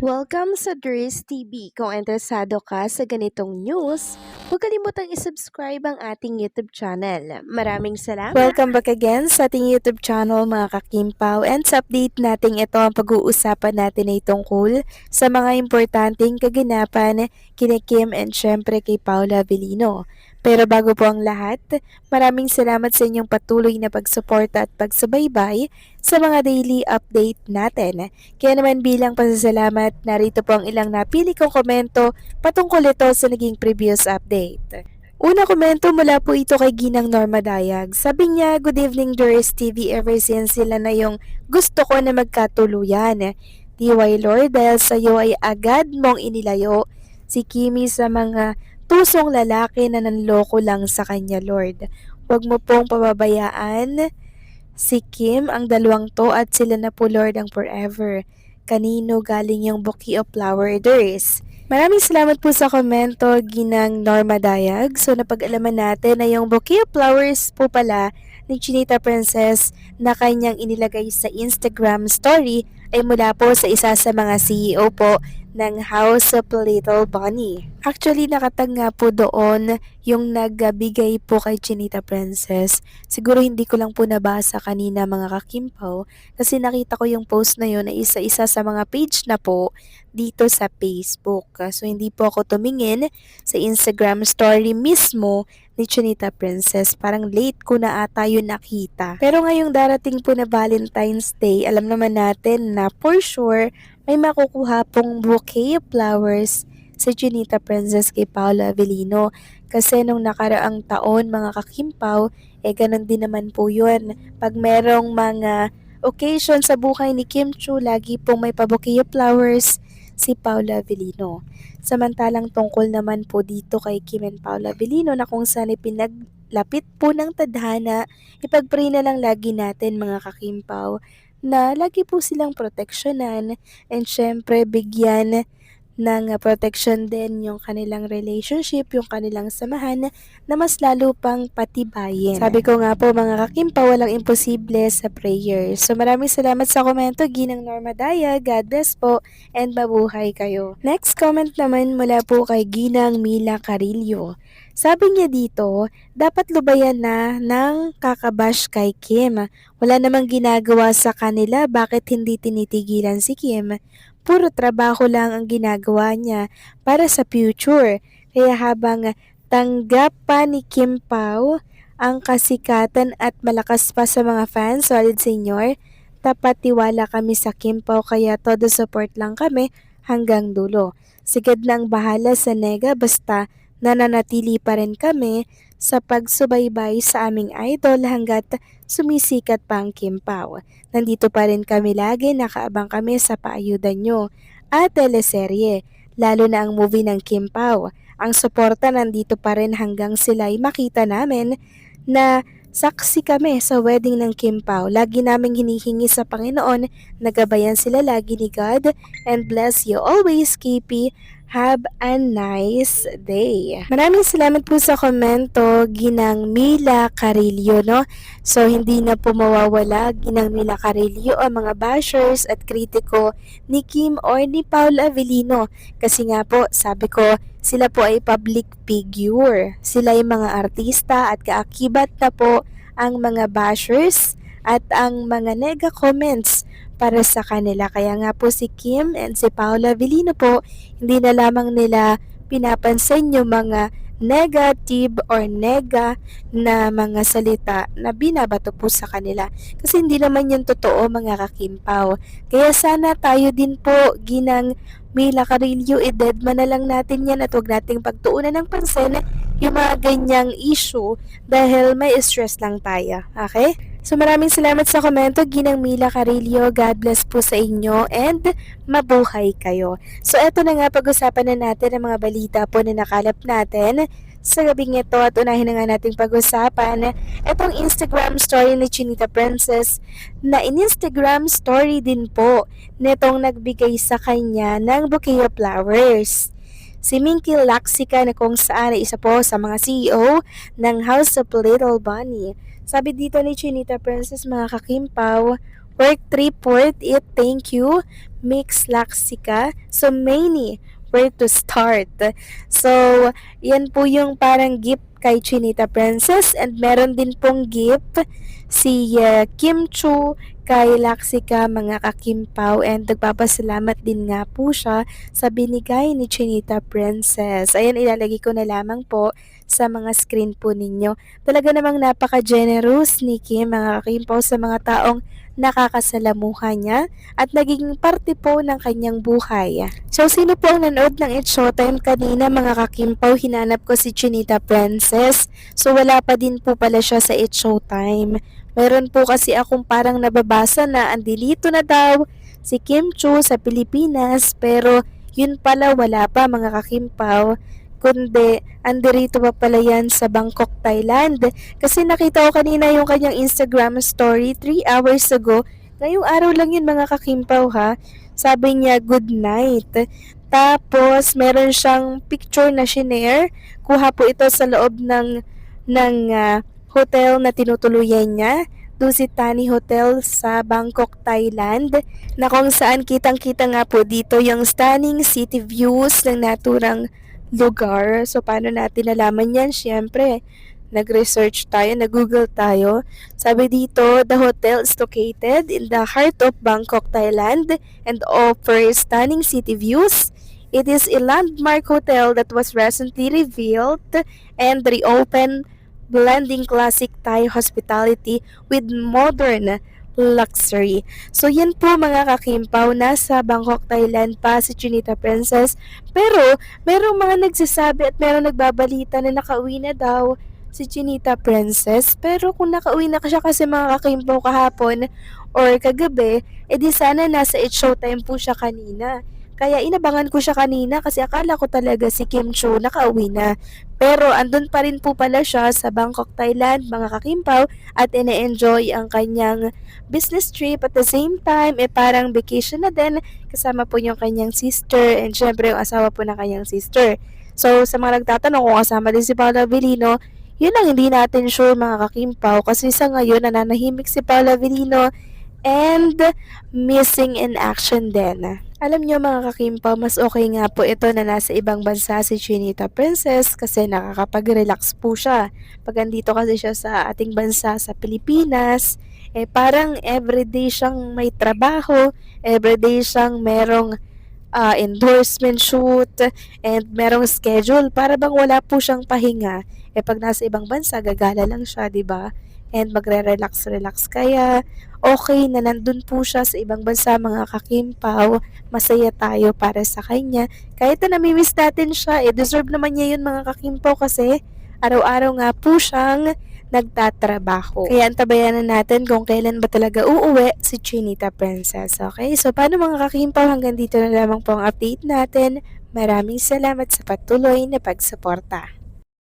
Welcome sa Dries TV. Kung interesado ka sa ganitong news, huwag kalimutang isubscribe ang ating YouTube channel. Maraming salamat! Welcome back again sa ating YouTube channel mga kakimpaw, and sa update natin ito ang pag-uusapan natin ay tungkol sa mga importanteng kaganapan kina Kim and syempre kay Paula Avellino. Pero bago po ang lahat, maraming salamat sa inyong patuloy na pagsuporta at pagsubaybay sa mga daily update natin. Kaya naman bilang pasasalamat, narito po ang ilang napili kong komento patungkol ito sa naging previous update. Una komento mula po ito kay Ginang Norma Dayag. Sabi niya, "Good evening Doris TV, ever since sila na yung gusto ko na magkatuluyan. DY Lord, dahil sa iyo ay agad mong inilayo si Kimi sa mga tusong lalaki na nanloko lang sa kanya, Lord. Huwag mo pong pababayaan si Kim, ang dalawang to, at sila na po, Lord, ang forever. Kanino galing yung bouquet of flower, Doris?" Maraming salamat po sa komento, Ginang Norma Dayag. So napag-alaman natin na yung bouquet of flowers po pala ni Chinita Princess na kanyang inilagay sa Instagram story ay mula po sa isa sa mga CEO po ng House of Little Bunny. Actually, nakatag nga po doon yung nagbigay po kay Chinita Princess. Siguro hindi ko lang po nabasa kanina mga kakimpaw kasi nakita ko yung post na yun na isa-isa sa mga page na po dito sa Facebook. So hindi po ako tumingin sa Instagram story mismo ni Chinita Princess. Parang late ko na ata yun nakita. Pero ngayong darating po na Valentine's Day, alam naman natin na for sure may makukuha pong bouquet of flowers sa Chinita Princess kay Paula Avellino. Kasi nung nakaraang taon mga kakimpaw, ganun din naman po yun. Pag merong mga occasion sa buhay ni Kim Chu, lagi pong may pa-bouquet of flowers si Paula Avellino. Samantalang tungkol naman po dito kay Kim and Paula Avellino na kung saan ipinaglapit po ng tadhana, ipag-pray na lang lagi natin mga kakimpaw na lagi po silang proteksyonan and syempre bigyan ng protection din yung kanilang relationship, yung kanilang samahan na mas lalo pang patibayin. Sabi ko nga po mga kakimpa, walang imposible sa prayer. So maraming salamat sa komento, Ginang Norma Daya. God bless po and mabuhay kayo. Next comment naman mula po kay Ginang Mila Carillo. Sabi niya dito, dapat lubayan na ng kakabash kay Kim. Wala namang ginagawa sa kanila, bakit hindi tinitigilan si Kim? Puro trabaho lang ang ginagawa niya para sa future. Kaya habang tanggap pa ni Kim Pao ang kasikatan at malakas pa sa mga fans, solid senior, tapat tiwala kami sa Kim Pao kaya todo support lang kami hanggang dulo. Sigad na ang bahala sa nega basta nananatili pa rin kami sa pagsubaybay sa aming idol hanggat sumisikat pa ang Kim Pao. Nandito pa rin kami lagi, nakaabang kami sa paayuda nyo at teleserye, lalo na ang movie ng Kim Pao. Ang suporta nandito pa rin hanggang sila'y makita namin na saksi kami sa wedding ng Kim Pao. Lagi naming hinihingi sa Panginoon, nagabayan sila lagi ni God, and bless you always, KP. Have a nice day. Maraming salamat po sa komento, Ginang Mila Carillo, no? So, hindi na po mawawala, Ginang Mila Carillo, ang mga bashers at kritiko ni Kim or ni Paula Avellino. Kasi nga po, sabi ko, sila po ay public figure. Sila ay mga artista at kaakibat na po ang mga bashers at ang mga nega comments para sa kanila. Kaya nga po si Kim and si Paula Avellino po, hindi na lamang nila pinapansin yung mga negative or nega na mga salita na binabato po sa kanila. Kasi hindi naman yung totoo mga kakimpaw. Kaya sana tayo din po, Ginang Mila Carillo, i-deadman na lang natin yan at huwag nating pagtuunan ng pansin yung mga ganyang issue dahil may stress lang tayo. Okay? So maraming salamat sa komento, Ginang Mila Carillo. God bless po sa inyo and mabuhay kayo. So eto na nga, pag-usapan na natin ang mga balita po na nakalap natin sa gabing ito at unahin na nga nating pag-usapan itong Instagram story ni Chinita Princess na in-Instagram story din po nitong nagbigay sa kanya ng bouquet of flowers. Si Minky Laxica na kung saan ay isa po sa mga CEO ng House of Little Bunny. Sabi dito ni Chinita Princess mga kakimpaw, Work 3 port it, thank you. Mix Laxica. So, many where to start. So, yan po yung parang gift kay Chinita Princess and meron din pong gift si Kim Chu kay Laxica mga kakimpaw and nagpapasalamat din nga po siya sa binigay ni Chinita Princess. Ayan, ilalagay ko na lamang po sa mga screen po ninyo. Talaga namang napaka-generous ni Kim mga kakimpaw sa mga taong nakakasalamuha niya at naging parte po ng kanyang buhay. So, sino po ang nanood ng It's Showtime kanina mga kakimpaw? Hinanap ko si Chinita Princess. So, wala pa din po pala siya sa It's Showtime. Meron po kasi akong parang nababasa na andilito na daw si Kim Chu sa Pilipinas pero yun pala wala pa mga kakimpaw kundi andirito pa pala yan sa Bangkok, Thailand. Kasi nakita ko kanina yung kanyang Instagram story 3 hours ago. Ngayong araw lang yun mga kakimpaw ha. Sabi niya good night. Tapos meron siyang picture na shinare. Kuha po ito sa loob ng hotel na tinutuluyan niya. Dusitani Hotel sa Bangkok, Thailand, na kung saan kitang-kita nga po dito yung stunning city views ng naturang lugar. So, paano natin nalaman yan? Siyempre, nag-research tayo, nag-google tayo. Sabi dito, the hotel is located in the heart of Bangkok, Thailand and offers stunning city views. It is a landmark hotel that was recently revealed and reopened, blending classic Thai hospitality with modern luxury. So yan po mga kakimpaw, nasa Bangkok, Thailand pa si Chinita Princess. Pero merong mga nagsasabi at merong nagbabalita na nakauwi na daw si Chinita Princess. Pero kung nakauwi na siya kasi mga kakimpaw kahapon or kagabi, edi sana nasa It's Showtime po siya kanina. Kaya inabangan ko siya kanina kasi akala ko talaga si Kim Chu nakauwi na. Pero andun pa rin po pala siya sa Bangkok, Thailand, mga kakimpaw, at ine-enjoy ang kanyang business trip. At the same time, parang vacation na din kasama po yung kanyang sister and syempre yung asawa po ng kanyang sister. So sa mga nagtatanong kung kasama din si Paula Avellino, yun ang hindi natin sure mga kakimpaw kasi sa ngayon nananahimik si Paula Avellino and missing in action din. Alam nyo mga kakimpaw, mas okay nga po ito na nasa ibang bansa si Chinita Princess kasi nakakapag-relax po siya. Pag andito kasi siya sa ating bansa sa Pilipinas, parang everyday siyang may trabaho, everyday siyang merong endorsement shoot and merong schedule para bang wala po siyang pahinga. Pag nasa ibang bansa, gagala lang siya, di ba? And magre-relax kaya okay na nandun po siya sa ibang bansa mga kakimpaw. Masaya tayo para sa kanya. Kahit na namimiss natin siya, deserve naman niya yun mga kakimpaw kasi araw-araw nga po siyang nagtatrabaho. Kaya antabayan na natin kung kailan ba talaga uuwi si Chinita Princess. Okay? So, paano mga kakimpaw? Hanggang dito na lamang po ang update natin. Maraming salamat sa patuloy na pagsuporta.